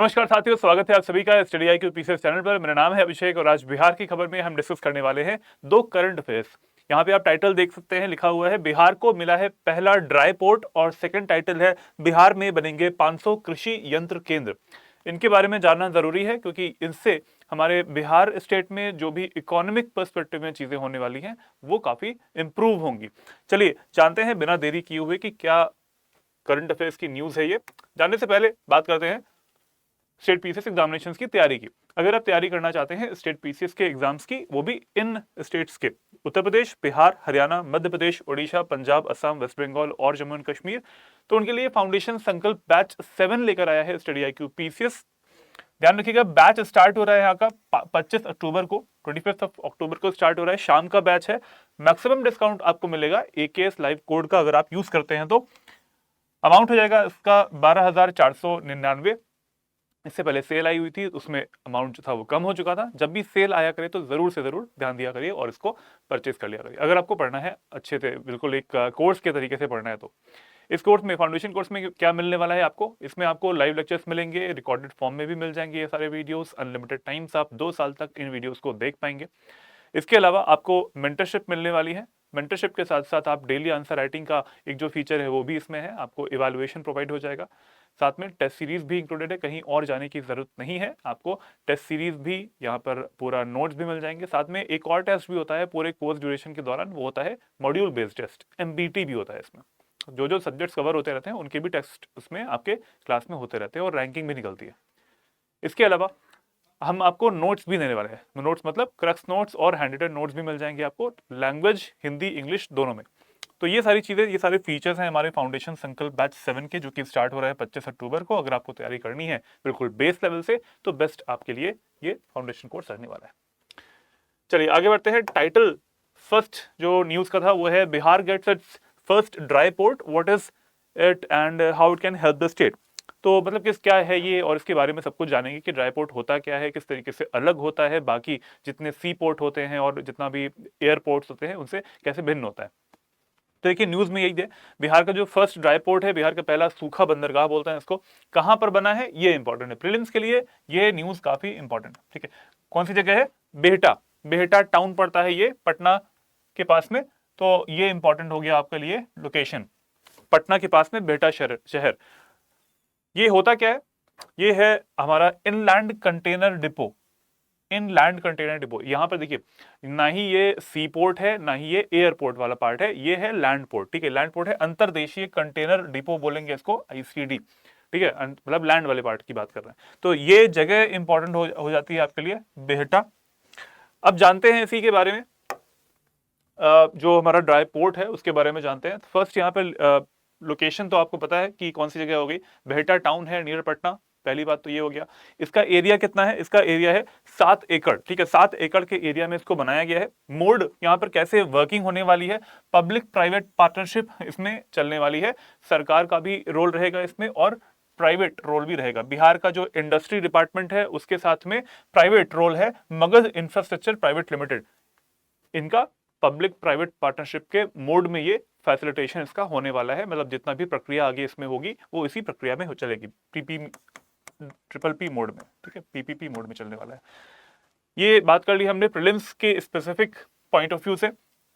नमस्कार साथियों, स्वागत है आप सभी का study I Q PCS channel पर। मेरा नाम है अभिषेक और आज बिहार की खबर में हम डिस्कस करने वाले हैं दो करंट अफेयर्स। यहाँ पे आप टाइटल देख सकते हैं, लिखा हुआ है बिहार को मिला है पहला ड्राई पोर्ट और सेकंड टाइटल है बिहार में बनेंगे 500 कृषि यंत्र केंद्र। इनके बारे में जानना जरूरी है क्योंकि इनसे हमारे बिहार स्टेट में जो भी इकोनॉमिक पर्सपेक्टिव में चीजें होने वाली हैं वो काफी इंप्रूव होंगी। चलिए जानते हैं बिना देरी किए हुए कि क्या करंट अफेयर्स की न्यूज है। ये जानने से पहले बात करते हैं स्टेट पीसीएस एग्जामिनेशंस की तैयारी की। अगर आप तैयारी करना चाहते हैं स्टेट पीसीएस के एग्जाम्स की, वो भी इन स्टेट्स के उत्तर प्रदेश, बिहार, हरियाणा, मध्य प्रदेश, ओडिशा, पंजाब, असम, वेस्ट बंगाल और जम्मू एंड कश्मीर, तो उनके लिए फाउंडेशन संकल्प बैच 7 लेकर आया है स्टडी आईक्यू पीसीएस। ध्यान रखिएगा, बैच स्टार्ट हो रहा है यहाँ का 25 अक्टूबर को, 25 अक्टूबर को स्टार्ट हो रहा है, शाम का बैच है। मैक्सिमम डिस्काउंट आपको मिलेगा एकेएस लाइव कोड का, अगर आप यूज करते हैं तो अमाउंट हो जाएगा इसका 12,499। इससे पहले सेल आई हुई थी, उसमें अमाउंट जो था वो कम हो चुका था। जब भी सेल आया करे तो जरूर से जरूर ध्यान दिया करिए और इसको परचेज कर लिया करिए अगर आपको पढ़ना है अच्छे से, बिल्कुल एक कोर्स के तरीके से पढ़ना है तो। इस कोर्स में, फाउंडेशन कोर्स में क्या मिलने वाला है आपको, इसमें आपको लाइव लेक्चर्स मिलेंगे, रिकॉर्डेड फॉर्म में भी मिल जाएंगे ये सारे वीडियोस, अनलिमिटेड टाइम्स, आप 2 साल तक इन वीडियोस को देख पाएंगे। इसके अलावा आपको मेंटरशिप मिलने वाली है। मेंटरशिप के साथ साथ आप डेली आंसर राइटिंग का एक जो फीचर है वो भी इसमें है, आपको इवैल्यूएशन प्रोवाइड हो जाएगा। साथ में टेस्ट सीरीज भी इंक्लूडेड है, कहीं और जाने की जरूरत नहीं है, आपको टेस्ट सीरीज भी यहाँ पर पूरा नोट्स भी मिल जाएंगे। साथ में एक और टेस्ट भी होता है पूरे कोर्स ड्यूरेशन के दौरान, वो होता है मॉड्यूल बेस्ड टेस्ट, एमबीटी भी होता है इसमें। जो जो सब्जेक्ट्स कवर होते रहते हैं उनके भी टेस्ट उसमें आपके क्लास में होते रहते हैं और रैंकिंग भी निकलती है। इसके अलावा हम आपको नोट्स भी देने वाले हैं, नोट्स मतलब क्रक्स नोट्स और हैंडरिटन नोट्स भी मिल जाएंगे आपको, लैंग्वेज हिंदी इंग्लिश दोनों में। तो ये सारी चीजें, ये सारे फीचर्स हैं हमारे फाउंडेशन संकल्प बैच 7 के, जो कि स्टार्ट हो रहा है 25 अक्टूबर को। अगर आपको तैयारी करनी है बिल्कुल बेस लेवल से तो बेस्ट आपके लिए ये फाउंडेशन कोर्स रहने वाला है। चलिए आगे बढ़ते हैं। टाइटल फर्स्ट जो न्यूज का था वो है Bihar gets its first dry port, what is it and how it can help the state. तो मतलब किस क्या है ये और इसके बारे में सब कुछ जानेंगे कि ड्राई पोर्ट होता क्या है, किस तरीके से अलग होता है बाकी जितने सी पोर्ट होते हैं और जितना भी एयरपोर्ट्स होते हैं उनसे कैसे भिन्न होता है। तो देखिए न्यूज में यही है, बिहार का जो फर्स्ट ड्राई पोर्ट है, बिहार का पहला सूखा बंदरगाह बोलते हैं इसको, कहां पर बना है ये इंपॉर्टेंट है प्रीलिम्स के लिए, ये न्यूज काफी इंपॉर्टेंट है। ठीक है, कौन सी जगह है, बेहटा, बेहटा टाउन पड़ता है ये पटना के पास में, तो ये इंपॉर्टेंट हो गया आपके लिए लोकेशन, पटना के पास में बेहटा शहर। ये होता क्या है, ये है हमारा inland container depot, inland container depot. यहां पर देखिए ना ही ये सी पोर्ट है ना ही ये एयरपोर्ट वाला पार्ट है, ये है लैंड पोर्ट। ठीक है, लैंड पोर्ट है, अंतरदेशीय कंटेनर डिपो बोलेंगे इसको, आईसीडी। ठीक है, मतलब लैंड वाले पार्ट की बात कर रहे हैं। तो ये जगह इंपॉर्टेंट हो जाती है आपके लिए, बेहटा। अब जानते हैं इसी के बारे में, जो हमारा ड्राई पोर्ट है उसके बारे में जानते हैं। फर्स्ट यहाँ पे लोकेशन तो आपको पता है कि कौन सी जगह हो गई, बेहटा टाउन है नियर पटना, पहली बात तो ये हो गया। इसका एरिया कितना है, इसका एरिया है 7 एकड़। ठीक है, 7 एकड़ के एरिया में इसको बनाया गया है। मोड यहाँ पर कैसे वर्किंग होने वाली है, पब्लिक प्राइवेट पार्टनरशिप इसमें चलने वाली है, सरकार का भी रोल रहेगा इसमें और प्राइवेट रोल भी रहेगा। बिहार का जो इंडस्ट्री डिपार्टमेंट है उसके साथ में प्राइवेट रोल है, मगध इंफ्रास्ट्रक्चर प्राइवेट लिमिटेड, इनका पब्लिक प्राइवेट पार्टनरशिप के मोड में ये फैसिलिटेशन इसका होने वाला है। मतलब जितना भी प्रक्रिया आगे इसमें होगी वो इसी प्रक्रिया में हो चलेगी, ट्रिपल पी मोड में। ठीक है, पीपीपी मोड में चलने वाला है। ये बात कर ली हमने प्रीलिम्स के स्पेसिफिक पॉइंट ऑफ व्यू से।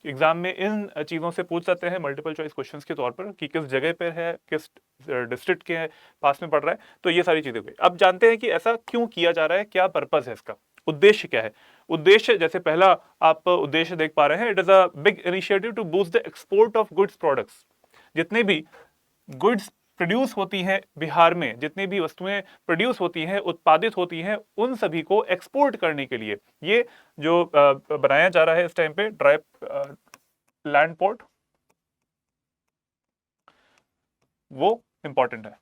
एग्जाम में इन चीजों से पूछ सकते हैं मल्टीपल चॉइस क्वेश्चंस के तौर पर कि किस जगह पर है, किस डिस्ट्रिक्ट के पास में पड़ रहा है, तो ये सारी चीजें हुई। अब जानते हैं कि ऐसा क्यों किया जा रहा है, क्या पर्पस है इसका, उद्देश्य क्या है। उद्देश्य, जैसे पहला आप उद्देश्य देख पा रहे हैं, it is a big initiative to boost the export of goods products. जितने भी गुड्स प्रोड्यूस होती हैं बिहार में, जितनी भी वस्तुएं प्रोड्यूस होती हैं, उत्पादित होती हैं, उन सभी को एक्सपोर्ट करने के लिए ये जो बनाया जा रहा है इस टाइम पे ड्राई लैंड पोर्ट, वो इंपॉर्टेंट है।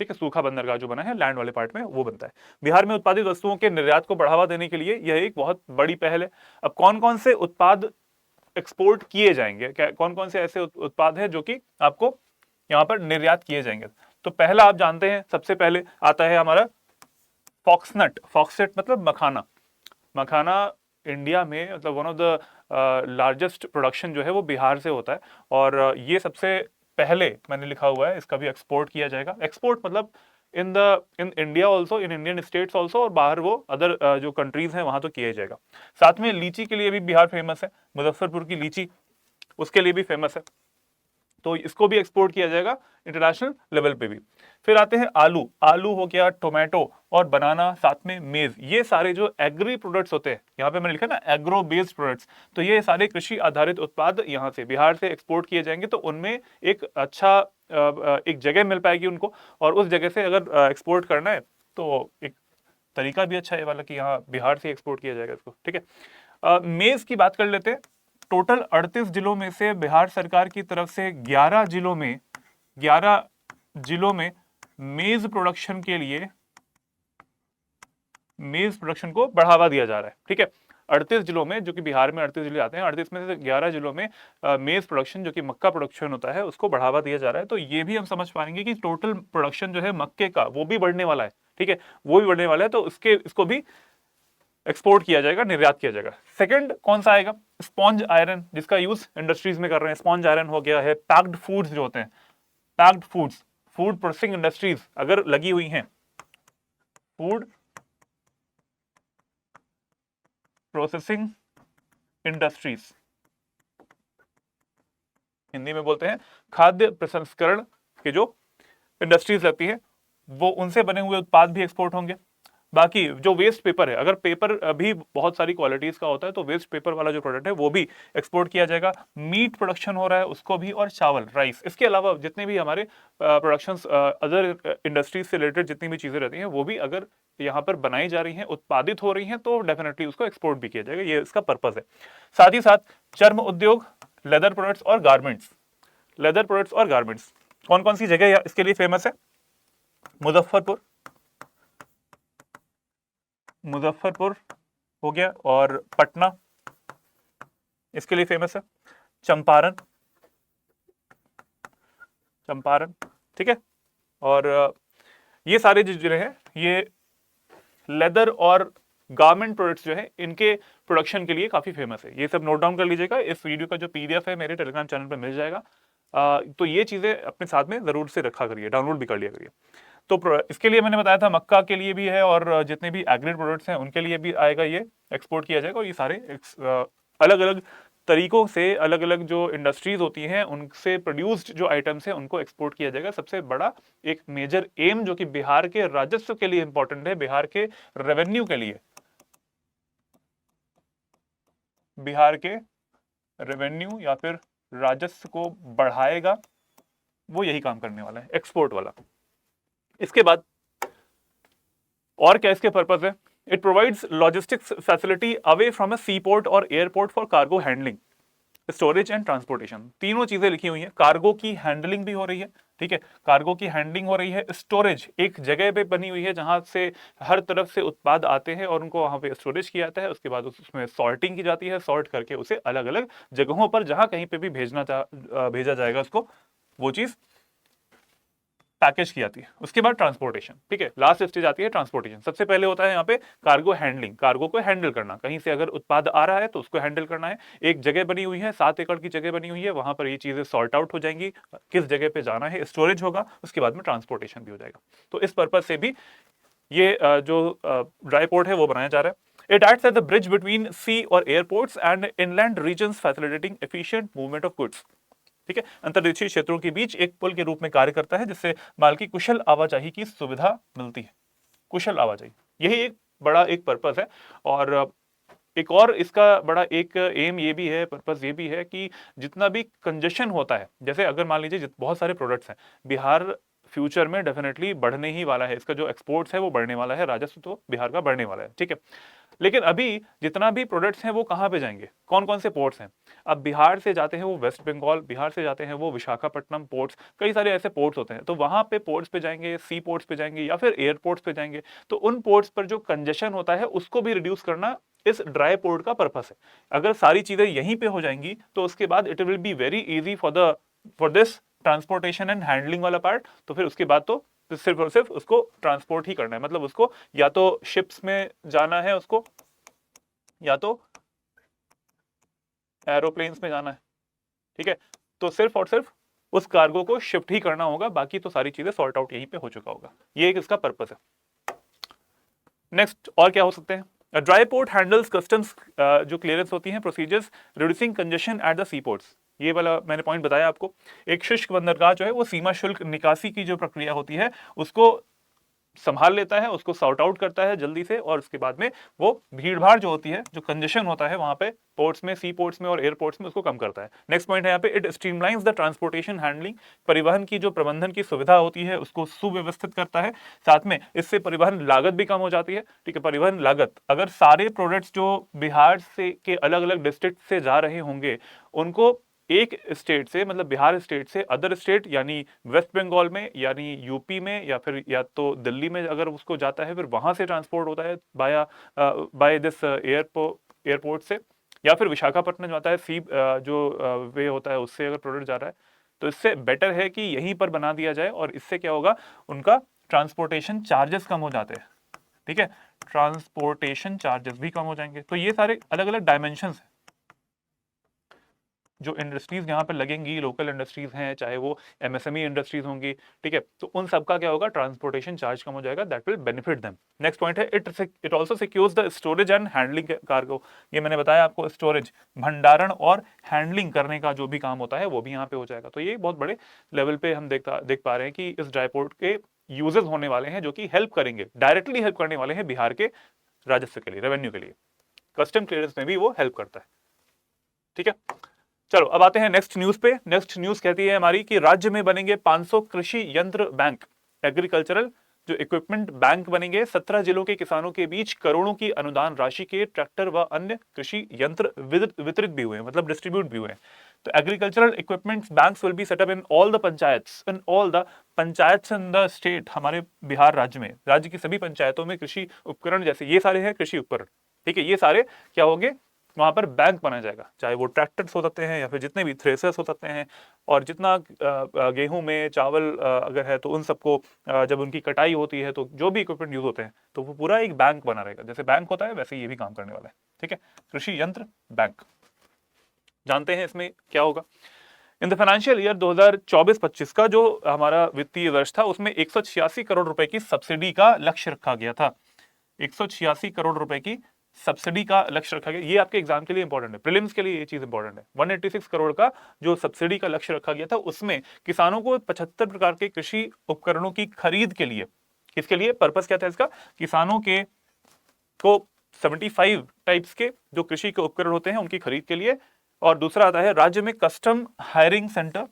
ठीक है, सूखा बंदरगाह जो बना है लैंड वाले पार्ट में वो बनता है। बिहार में उत्पादित वस्तुओं के निर्यात को बढ़ावा देने के लिए यह एक बहुत बड़ी पहल है। अब कौन कौन से उत्पाद एक्सपोर्ट किए जाएंगे, कौन कौन से ऐसे उत्पाद हैं जो कि आपको यहां पर निर्यात किए जाएंगे। तो पहला आप जानते हैं, सबसे पहले आता है हमारा फॉक्सनट, फॉक्सटेट मतलब मखाना। मखाना इंडिया में मतलब one of the largest production जो है वो बिहार से होता है और ये सबसे पहले मैंने लिखा हुआ है इसका भी एक्सपोर्ट किया जाएगा। एक्सपोर्ट मतलब in India also, in Indian states also, और बाहर वो अदर जो कंट्रीज हैं वहां तो किया जाएगा। साथ में लीची के लिए भी बिहार फेमस है, मुजफ्फरपुर की लीची उसके लिए भी फेमस है, तो इसको भी एक्सपोर्ट किया जाएगा इंटरनेशनल लेवल पे भी। फिर आते हैं आलू, आलू हो गया, टोमेटो और बनाना, साथ में मेज, ये सारे जो एग्री प्रोडक्ट्स होते हैं, यहाँ पे मैंने लिखा ना एग्रो बेस्ड प्रोडक्ट्स, तो ये सारे कृषि आधारित उत्पाद यहाँ से बिहार से एक्सपोर्ट किए जाएंगे। तो उनमें एक अच्छा एक जगह मिल पाएगी उनको, और उस जगह से अगर एक्सपोर्ट करना है तो एक तरीका भी अच्छा है वाला कि यहाँ बिहार से एक्सपोर्ट किया जाएगा इसको। ठीक है, मेज की बात कर लेते हैं। टोटल 38 जिलों में से बिहार सरकार की तरफ से 11 जिलों में मेज प्रोडक्शन के लिए मेज प्रोडक्शन को बढ़ावा दिया जा रहा है। ठीक है, 38 जिलों में, जो कि बिहार में 38 जिले आते हैं, 38 में से 11 जिलों में मेज प्रोडक्शन जो कि मक्का प्रोडक्शन होता है उसको बढ़ावा दिया जा रहा है। तो ये भी हम समझ पाएंगे कि टोटल प्रोडक्शन जो है मक्के का वो भी बढ़ने वाला है। ठीक है, वो भी बढ़ने वाला है, तो इसको भी एक्सपोर्ट किया जाएगा, निर्यात किया जाएगा। सेकंड कौन सा आएगा? स्पॉन्ज आयरन, जिसका यूज इंडस्ट्रीज में कर रहे हैं। स्पॉन्ज आयरन हो गया है, पैक्ड फूड्स जो होते हैं, packed foods, food processing industries अगर लगी हुई हैं, फूड प्रोसेसिंग इंडस्ट्रीज, हिंदी में बोलते हैं खाद्य प्रसंस्करण के जो इंडस्ट्रीज रहती है, वो उनसे बने हुए उत्पाद भी एक्सपोर्ट होंगे। बाकी जो वेस्ट पेपर है, अगर पेपर भी बहुत सारी क्वालिटीज का होता है तो वेस्ट पेपर वाला जो प्रोडक्ट है वो भी एक्सपोर्ट किया जाएगा। मीट प्रोडक्शन हो रहा है उसको भी, और चावल, राइस, इसके अलावा जितने भी हमारे प्रोडक्शंस अदर इंडस्ट्रीज से रिलेटेड जितनी भी चीजें रहती हैं वो भी अगर यहाँ पर बनाई जा रही हैं, उत्पादित हो रही हैं, तो डेफिनेटली उसको एक्सपोर्ट भी किया जाएगा, ये इसका पर्पज है। साथ ही साथ चर्म उद्योग, लेदर प्रोडक्ट्स और गारमेंट्स, लेदर प्रोडक्ट्स और गारमेंट्स, कौन कौन सी जगह इसके लिए फेमस है? मुजफ्फरपुर हो गया, और पटना इसके लिए फेमस है, चंपारण, ठीक है। और ये सारे जो जिले हैं ये लेदर और गारमेंट प्रोडक्ट्स जो है इनके प्रोडक्शन के लिए काफी फेमस है। ये सब नोट डाउन कर लीजिएगा, इस वीडियो का जो पीडीएफ है मेरे टेलीग्राम चैनल पर मिल जाएगा। तो ये चीजें अपने साथ में जरूर से रखा करिए, डाउनलोड भी कर लिया करिए। तो इसके लिए मैंने बताया था मक्का के लिए भी है, और जितने भी एग्री प्रोडक्ट्स हैं उनके लिए भी आएगा, ये एक्सपोर्ट किया जाएगा। और ये सारे अलग अलग तरीकों से, अलग अलग जो इंडस्ट्रीज होती हैं उनसे प्रोड्यूस्ड जो आइटम्स हैं उनको एक्सपोर्ट किया जाएगा। सबसे बड़ा एक मेजर एम जो कि बिहार के राजस्व के लिए इंपॉर्टेंट है, बिहार के रेवेन्यू के लिए, बिहार के रेवेन्यू या फिर राजस्व को बढ़ाएगा, वो यही काम करने वाला है, एक्सपोर्ट वाला। इसके बाद और क्या इसके पर्पस है? It provides logistics facility away from a sea port और airport for cargo handling, storage and transportation. तीनों चीजें लिखी हुई हैं। कार्गो की हैंडलिंग भी हो रही है, ठीक है, कार्गो की हैंडलिंग हो रही है, स्टोरेज एक जगह पे बनी हुई है जहां से हर तरफ से उत्पाद आते हैं और उनको वहां पे स्टोरेज किया जाता है। उसके बाद उसमें सॉर्टिंग की जाती है, सॉर्ट करके उसे अलग अलग जगहों पर जहां कहीं पे भी भेजा जाएगा उसको, वो चीज पैकेज की जाती है। उसके बाद ट्रांसपोर्टेशन, ठीक है, लास्ट स्टेज आती है ट्रांसपोर्टेशन। सबसे पहले होता है यहाँ पे कार्गो हैंडलिंग, कार्गो को हैंडल करना, कहीं से अगर उत्पाद आ रहा है तो उसको हैंडल करना है। एक जगह बनी हुई है, 7 एकड़ की जगह बनी हुई है, वहां पर ये चीजें सॉर्ट आउट हो जाएंगी, किस जगह पे जाना है, स्टोरेज होगा, उसके बाद में ट्रांसपोर्टेशन भी हो जाएगा। तो इस पर्पज से भी ये जो ड्राई पोर्ट है वो बनाया जा रहा है। It acts as the bridge between sea और airports and inland regions facilitating efficient movement of goods, ठीक है, अंतर्देशीय क्षेत्रों के बीच एक पुल के रूप में कार्य करता है जिससे माल की कुशल आवाजाही की सुविधा मिलती है। कुशल आवाजाही, यही एक बड़ा एक पर्पस है। और एक और इसका बड़ा एक एम ये भी है, पर्पस ये भी है कि जितना भी कंजेशन होता है, जैसे अगर मान लीजिए बहुत सारे प्रोडक्ट्स हैं, बिहार फ्यूचर में डेफिनेटली बढ़ने ही वाला है, इसका जो एक्सपोर्ट्स है वो बढ़ने वाला है, राजस्व तो बिहार का बढ़ने वाला है, ठीक है। लेकिन अभी जितना भी प्रोडक्ट्स हैं वो कहाँ पे जाएंगे, कौन कौन से पोर्ट्स हैं? अब बिहार से जाते हैं वो वेस्ट बंगाल, बिहार से जाते हैं वो विशाखापट्टनम पोर्ट्स, कई सारे ऐसे पोर्ट्स होते हैं, तो वहां पे पोर्ट्स पे जाएंगे, सी पोर्ट्स पे जाएंगे या फिर एयरपोर्ट्स पे जाएंगे। तो उन पोर्ट्स पर जो कंजेशन होता है उसको भी रिड्यूस करना इस ड्राई पोर्ट का पर्पस है। अगर सारी चीजें यहीं पे हो जाएंगी तो उसके बाद it will be very easy for this transportation and handling वाला पार्ट। तो फिर उसके बाद तो सिर्फ और सिर्फ उसको ट्रांसपोर्ट ही करना है, मतलब उसको या तो शिप्स में जाना है उसको, या तो एरोप्लेन्स में जाना है, ठीक है। तो सिर्फ और सिर्फ उस कार्गो को शिफ्ट ही करना होगा, बाकी तो सारी चीजें सॉर्ट आउट यहीं पे हो चुका होगा। ये एक इसका पर्पस है। नेक्स्ट और क्या हो सकते हैं? ड्राई पोर्ट हैंडल्स कस्टम्स जो क्लियरेंस होती हैं procedures reducing congestion at the sea ports. ये वाला मैंने पॉइंट बताया आपको। एक शुष्क बंदरगाह जो है वो सीमा शुल्क निकासी की जो प्रक्रिया होती है उसको संभाल लेता है, उसको सॉर्ट आउट करता है जल्दी से, और उसके बाद में वो भीड़ भाड़ जो होती है, जो कंजेशन होता है वहां पे पोर्ट्स में, सी पोर्ट्स में और एयरपोर्ट्स में, उसको कम करता है। नेक्स्ट पॉइंट है यहाँ पे, it streamlines the transportation handling. परिवहन की जो प्रबंधन की सुविधा होती है उसको सुव्यवस्थित करता है। साथ में इससे परिवहन लागत भी कम हो जाती है। ठीक है, परिवहन लागत, अगर सारे प्रोडक्ट्स जो बिहार से के अलग अलग डिस्ट्रिक्ट से जा रहे होंगे उनको एक स्टेट से, मतलब बिहार स्टेट से अदर स्टेट यानी वेस्ट बंगाल में यानी यूपी में या फिर या तो दिल्ली में अगर उसको जाता है, फिर वहां से ट्रांसपोर्ट होता है बाय दिस एयरपोर्ट से, या फिर विशाखापट्टनम जाता है सी जो वे होता है उससे अगर प्रोडक्ट जा रहा है, तो इससे बेटर है कि यहीं पर बना दिया जाए। और इससे क्या होगा, उनका ट्रांसपोर्टेशन चार्जेस कम हो जाते हैं। ठीक है, ट्रांसपोर्टेशन चार्जेस भी कम हो जाएंगे। तो ये सारे अलग अलग डायमेंशंस हैं जो इंडस्ट्रीज यहाँ पर लगेंगी, लोकल इंडस्ट्रीज हैं, चाहे वो एमएसएमई इंडस्ट्रीज होंगी। ठीक है, तो उन सबका क्या होगा, ट्रांसपोर्टेशन चार्ज कम हो जाएगा, that will benefit them. Next point है, it also secures the storage and handling cargo. ये मैंने बताया आपको, स्टोरेज, भंडारण और हैंडलिंग करने का जो भी काम होता है वो भी यहाँ पे हो जाएगा। तो ये बहुत बड़े लेवल पे हम देख पा रहे हैं कि इस ड्राईपोर्ट के यूजेस होने वाले हैं जो कि हेल्प करेंगे, डायरेक्टली हेल्प करने वाले हैं बिहार के राजस्व के लिए, रेवेन्यू के लिए। कस्टम क्लियरेंस में भी वो हेल्प करता है। ठीक है, चलो अब आते हैं नेक्स्ट न्यूज पे। नेक्स्ट न्यूज कहती है हमारी कि राज्य में बनेंगे 500 कृषि यंत्र बैंक, एग्रीकल्चरल जो इक्विपमेंट बैंक बनेंगे। 17 जिलों के किसानों के बीच करोड़ों की अनुदान राशि के ट्रैक्टर व अन्य कृषि यंत्र वितरित भी हुए हैं, मतलब डिस्ट्रीब्यूट भी हुए हैं। तो agricultural equipments banks will be set up in all the panchayats, in all the panchayats in the state. हमारे बिहार राज्य में, राज्य की सभी पंचायतों में कृषि उपकरण, जैसे ये सारे हैं कृषि उपकरण, ठीक है, ये सारे क्या होंगे, वहां पर बैंक बनाया जाएगा। चाहे वो ट्रैक्टर्स हो सकते हैं या फिर जितने भी थ्रेसर्स हो सकते हैं, और जितना गेहूं में चावल अगर है तो उन सबको जब उनकी कटाई होती है तो जो भी इक्विपमेंट यूज होते हैं तो वो पूरा एक बैंक बना रहेगा। जैसे बैंक होता है वैसे ये भी काम करने वाला है। ठीक है, कृषि यंत्र बैंक। जानते हैं इसमें क्या होगा। इन द फाइनेंशियल ईयर 2024-25 का जो हमारा वित्तीय वर्ष था उसमें 186 करोड़ रुपए की सब्सिडी का लक्ष्य रखा गया था। 186 करोड़ रुपए की सब्सिडी का लक्ष्य रखा गया। ये आपके एग्जाम के लिए इंपॉर्टेंट है, प्रीलिम्स के लिए ये चीज इंपॉर्टेंट है। 186 करोड़ का जो सब्सिडी का लक्ष्य रखा गया था उसमें किसानों को 75 प्रकार के कृषि उपकरणों की खरीद के लिए, किसके लिए, पर्पस क्या था इसका, किसानों के को 75 टाइप्स के जो कृषि के उपकरण होते हैं उनकी खरीद के लिए। और दूसरा आता है राज्य में custom hiring centre,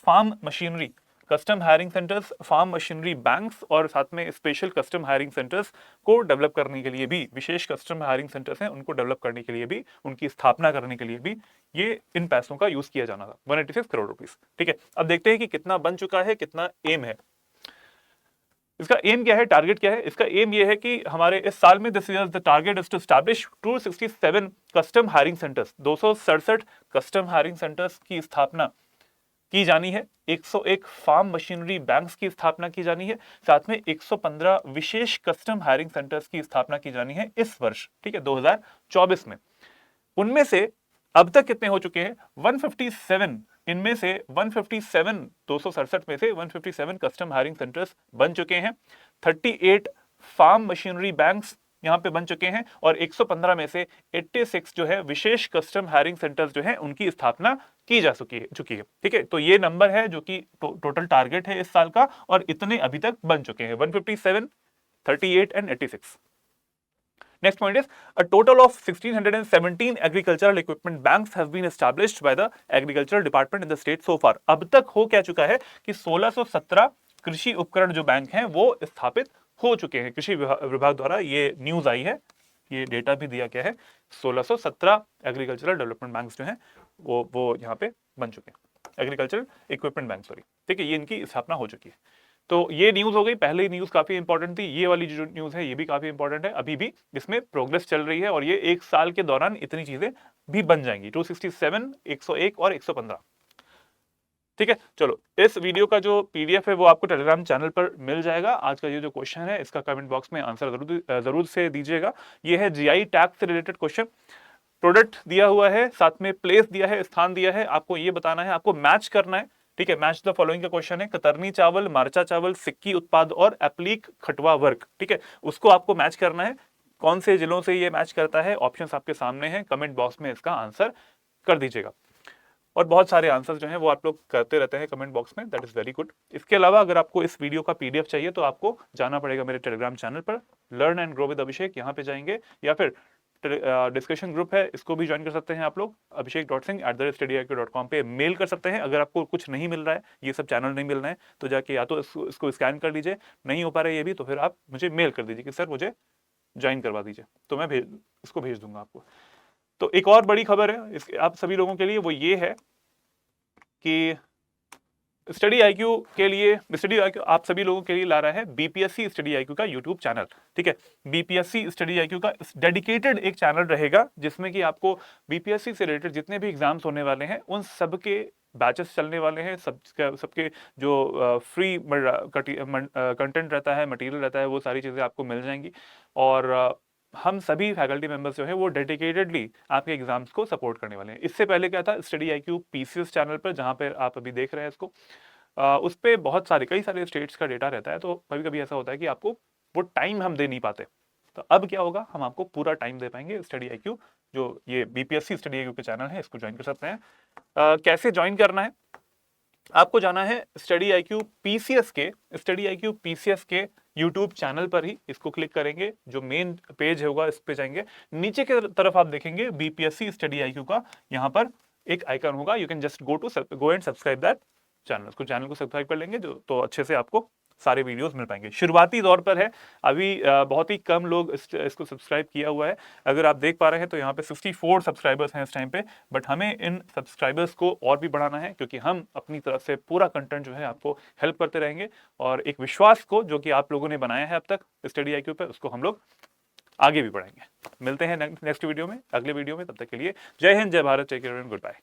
farm machinery, custom hiring centres, farm machinery banks और साथ में स्पेशल कस्टम हायरिंग सेंटर्स को डेवलप करने के लिए भी, विशेष कस्टम हायरिंग सेंटर्स हैं उनको डेवलप करने के लिए भी, उनकी स्थापना करने के लिए भी ये इन पैसों का यूज किया जाना था। 186 करोड़ रुपीस। ठीक है, अब देखते हैं कि कितना बन चुका है, कितना एम है इसका। एम क्या है, टारगेट क्या है इसका? एम ये है कि हमारे इस साल में this year the target is to establish 267 custom hiring centres, 267 custom hiring centres की स्थापना की जानी है। 101 फार्म मशीनरी बैंक्स की स्थापना की जानी है। साथ में 115 विशेष कस्टम हायरिंग सेंटर्स की स्थापना की जानी है इस वर्ष। ठीक है, 2024 में। उनमें से अब तक कितने हो चुके हैं, 157। इनमें से 157, 267 में से 157 कस्टम हायरिंग सेंटर्स बन चुके हैं। 38 फार्म मशीनरी बैंक्स यहां पे बन चुके हैं और 115 में से 86 जो है विशेष कस्टम हायरिंग सेंटर्स जो है उनकी स्थापना की जा चुकी है। ठीक है, तो ये नंबर है जो कि टोटल टारगेट है इस साल का, और इतने अभी तक बन चुके हैं, 157, 38 and 86। Next point is a total of 1617 agricultural equipment banks have been established by the agricultural department in the state so far। अब तक हो क्या चुका है कि 1617 कृषि उपकरण जो बैंक हैं वो स्थापित हो चुके हैं कृषि विभाग द्वारा। ये न्यूज आई है, ये डेटा भी दिया गया है। 1617 एग्रीकल्चरल डेवलपमेंट बैंक्स जो हैं वो यहाँ पे बन चुके हैं, एग्रीकल्चरल इक्विपमेंट बैंक, सॉरी। ठीक है, ये इनकी स्थापना हो चुकी है। तो ये न्यूज हो गई, पहले न्यूज काफी इंपॉर्टेंट थी। ये वाली जो न्यूज है ये भी काफी इंपॉर्टेंट है, अभी भी इसमें प्रोग्रेस चल रही है और ये एक साल के दौरान इतनी चीजें भी बन जाएंगी, 267, 101 और 115। ठीक है, चलो इस वीडियो का जो पीडीएफ है वो आपको टेलीग्राम चैनल पर मिल जाएगा। आज का ये जो क्वेश्चन है इसका कमेंट बॉक्स में आंसर जरूर से दीजिएगा। ये है जीआई टैग से रिलेटेड क्वेश्चन। प्रोडक्ट दिया हुआ है, साथ में प्लेस दिया है, स्थान दिया है, आपको ये बताना है, आपको मैच करना है। ठीक है। मैच द फॉलोइंग का क्वेश्चन है, कतरनी चावल, मार्चा चावल, सिक्की उत्पाद और एप्लीक खटवा वर्क। ठीक है, उसको आपको मैच करना है। कौन से जिलों से ये मैच करता है, ऑप्शंस आपके सामने हैं, कमेंट बॉक्स में इसका आंसर कर दीजिएगा। और बहुत सारे आंसर्स जो हैं वो आप लोग करते रहते हैं कमेंट बॉक्स में, दैट इज वेरी गुड। इसके अलावा अगर आपको इस वीडियो का पीडीएफ चाहिए तो आपको जाना पड़ेगा मेरे टेलीग्राम चैनल पर, लर्न एंड ग्रो विद अभिषेक, यहाँ पे जाएंगे, या फिर डिस्कशन ग्रुप है, इसको भी ज्वाइन कर सकते हैं आप लोग, abhishek.singh@studieiq.com पे मेल कर सकते हैं। अगर आपको कुछ नहीं मिल रहा है, ये सब चैनल नहीं मिल रहे हैं, तो जाके या तो इसको स्कैन कर लीजिए, नहीं हो पा रहा है ये भी, तो फिर आप मुझे मेल कर दीजिए कि सर मुझे ज्वाइन करवा दीजिए, तो मैं इसको भेज दूंगा आपको। तो एक और बड़ी खबर है आप सभी लोगों के लिए, वो ये है कि स्टडी आईक्यू के लिए, स्टडी आईक्यू आप सभी लोगों के लिए ला रहा है बीपीएससी स्टडी आईक्यू का यूट्यूब चैनल। ठीक है, बीपीएससी स्टडी आईक्यू का डेडिकेटेड एक चैनल रहेगा जिसमें कि आपको बीपीएससी से रिलेटेड जितने भी एग्जाम्स होने वाले हैं उन सबके बैचेस चलने वाले हैं, सबके जो फ्री कंटेंट रहता है, मटेरियल रहता है, वो सारी चीज़ें आपको मिल जाएंगी। और हम सभी फैकल्टी मेंबर्स जो है वो डेडिकेटेडली आपके एग्जाम्स को सपोर्ट करने वाले हैं। इससे पहले क्या था, स्टडी आईक्यू पीसीएस चैनल पर, जहाँ पर आप अभी देख रहे हैं इसको, उस पर बहुत सारे कई सारे स्टेट्स का डेटा रहता है, तो कभी कभी ऐसा होता है कि आपको वो टाइम हम दे नहीं पाते। तो अब क्या होगा, हम आपको पूरा टाइम दे पाएंगे। स्टडी आईक्यू जो ये बीपीएससी स्टडी आईक्यू के चैनल है, इसको ज्वाइन कर सकते हैं। कैसे ज्वाइन करना है, आपको जाना है स्टडी आईक्यू पीसीएस के यूट्यूब चैनल पर ही, इसको क्लिक करेंगे, जो मेन पेज होगा इस पे जाएंगे, नीचे की तरफ आप देखेंगे बीपीएससी स्टडी आईक्यू का यहाँ पर एक आइकन होगा, you can just go and subscribe that channel. उसको चैनल को सब्सक्राइब कर लेंगे जो, तो अच्छे से आपको सारे वीडियोस मिल पाएंगे। शुरुआती दौर पर है अभी, बहुत ही कम लोग इसको सब्सक्राइब किया हुआ है। अगर आप देख पा रहे हैं तो यहाँ पे 64 सब्सक्राइबर्स हैं इस टाइम पे, बट हमें इन सब्सक्राइबर्स को और भी बढ़ाना है, क्योंकि हम अपनी तरफ से पूरा कंटेंट जो है आपको हेल्प करते रहेंगे, और एक विश्वास को जो कि आप लोगों ने बनाया है अब तक स्टडी आईक्यू पे, उसको हम लोग आगे भी बढ़ाएंगे। मिलते हैं नेक्स्ट वीडियो में, अगले वीडियो में, तब तक के लिए जय हिंद, जय Bharat, take care and good bye.